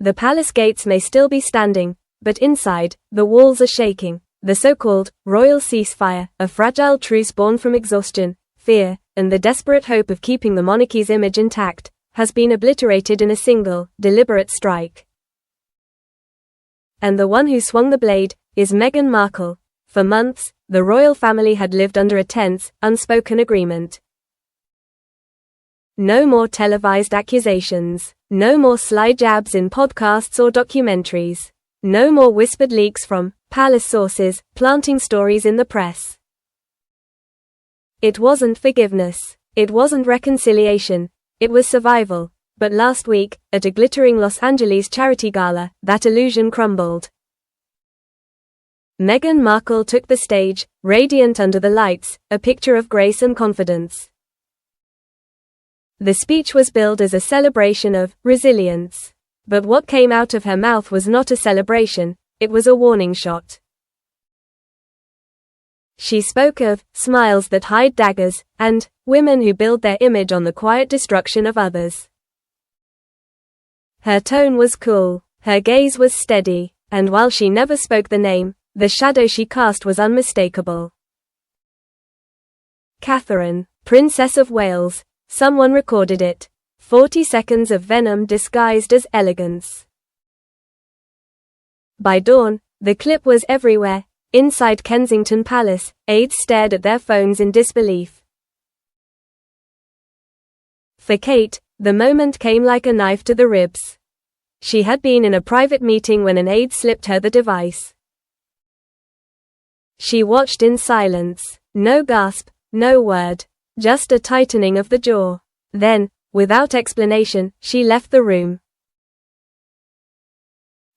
The palace gates may still be standing, but inside, the walls are shaking. The so-called royal ceasefire, a fragile truce born from exhaustion, fear, and the desperate hope of keeping the monarchy's image intact, has been obliterated in a single, deliberate strike. And the one who swung the blade is Meghan Markle. For months, the royal family had lived under a tense, unspoken agreement. No more televised accusations. No more sly jabs in podcasts or documentaries. No more whispered leaks from palace sources, planting stories in the press. It wasn't forgiveness. It wasn't reconciliation. It was survival. But last week, at a glittering Los Angeles charity gala, that illusion crumbled. Meghan Markle took the stage, radiant under the lights, a picture of grace and confidence. The speech was billed as a celebration of resilience. But what came out of her mouth was not a celebration, it was a warning shot. She spoke of smiles that hide daggers, and women who build their image on the quiet destruction of others. Her tone was cool, her gaze was steady, and while she never spoke the name, the shadow she cast was unmistakable. Catherine, Princess of Wales, someone recorded it. 40 seconds of venom disguised as elegance. By dawn, the clip was everywhere. Inside Kensington Palace, aides stared at their phones in disbelief. For Kate, the moment came like a knife to the ribs. She had been in a private meeting when an aide slipped her the device. She watched in silence. No gasp, no word. Just a tightening of the jaw. Then, without explanation, she left the room.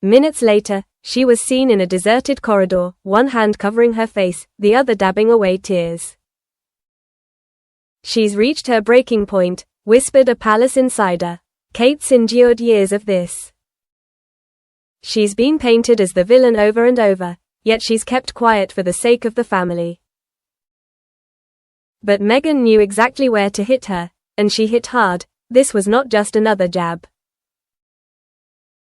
Minutes later, she was seen in a deserted corridor, one hand covering her face, the other dabbing away tears. "She's reached her breaking point," whispered a palace insider. "Kate's endured years of this. She's been painted as the villain over and over, yet she's kept quiet for the sake of the family." But Meghan knew exactly where to hit her, and she hit hard. This was not just another jab.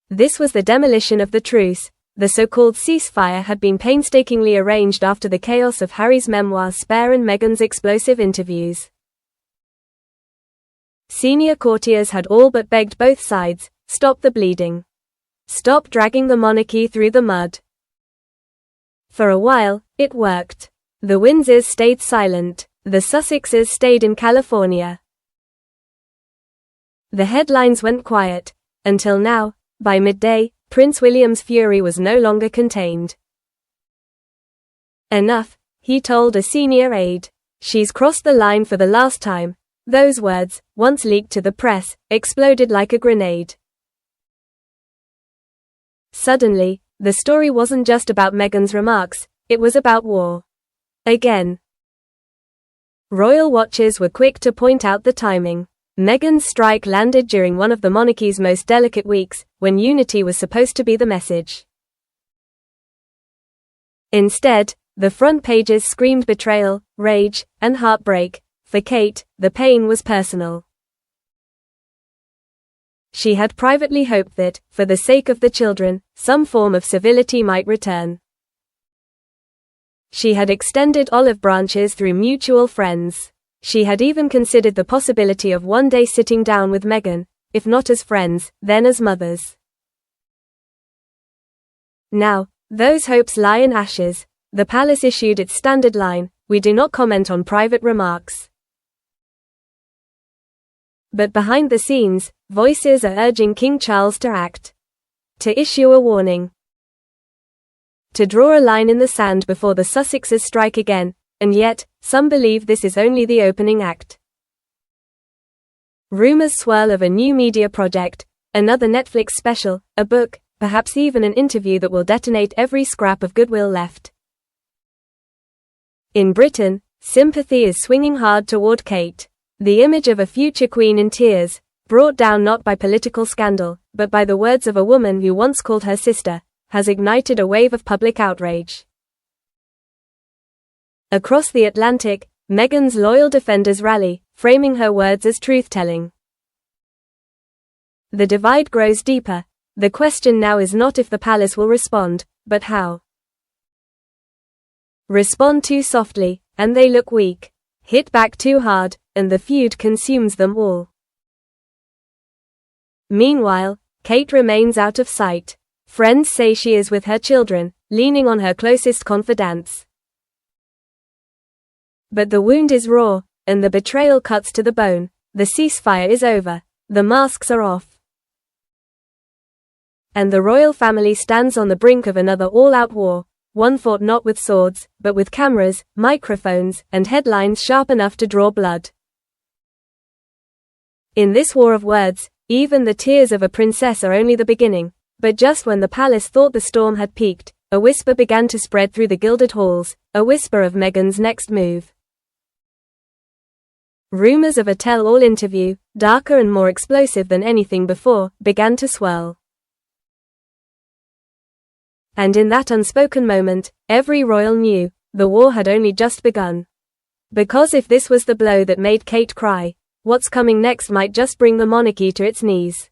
This was the demolition of the truce. The so-called ceasefire had been painstakingly arranged after the chaos of Harry's memoir Spare and Meghan's explosive interviews. Senior courtiers had all but begged both sides, stop the bleeding. Stop dragging the monarchy through the mud. For a while, it worked. The Windsors stayed silent. The Sussexes stayed in California. The headlines went quiet. Until now, by midday, Prince William's fury was no longer contained. "Enough," he told a senior aide. "She's crossed the line for the last time." Those words, once leaked to the press, exploded like a grenade. Suddenly, the story wasn't just about Meghan's remarks, it was about war. Again. Royal watchers were quick to point out the timing. Meghan's strike landed during one of the monarchy's most delicate weeks, when unity was supposed to be the message. Instead, the front pages screamed betrayal, rage, and heartbreak. For Kate, the pain was personal. She had privately hoped that, for the sake of the children, some form of civility might return. She had extended olive branches through mutual friends. She had even considered the possibility of one day sitting down with Meghan, if not as friends, then as mothers. Now, those hopes lie in ashes. The palace issued its standard line, "We do not comment on private remarks." But behind the scenes, voices are urging King Charles to act. To issue a warning. To draw a line in the sand before the Sussexes strike again. And yet, some believe this is only the opening act. Rumors swirl of a new media project, another Netflix special, a book, perhaps even an interview that will detonate every scrap of goodwill left. In Britain, sympathy is swinging hard toward Kate. The image of a future queen in tears, brought down not by political scandal, but by the words of a woman who once called her sister, has ignited a wave of public outrage. Across the Atlantic, Meghan's loyal defenders rally, framing her words as truth-telling. The divide grows deeper. The question now is not if the palace will respond, but how. Respond too softly, and they look weak. Hit back too hard, and the feud consumes them all. Meanwhile, Kate remains out of sight. Friends say she is with her children, leaning on her closest confidants. But the wound is raw, and the betrayal cuts to the bone. The ceasefire is over. The masks are off. And the royal family stands on the brink of another all-out war, one fought not with swords, but with cameras, microphones, and headlines sharp enough to draw blood. In this war of words, even the tears of a princess are only the beginning. But just when the palace thought the storm had peaked, a whisper began to spread through the gilded halls, a whisper of Meghan's next move. Rumors of a tell-all interview, darker and more explosive than anything before, began to swirl. And in that unspoken moment, every royal knew, the war had only just begun. Because if this was the blow that made Kate cry, what's coming next might just bring the monarchy to its knees.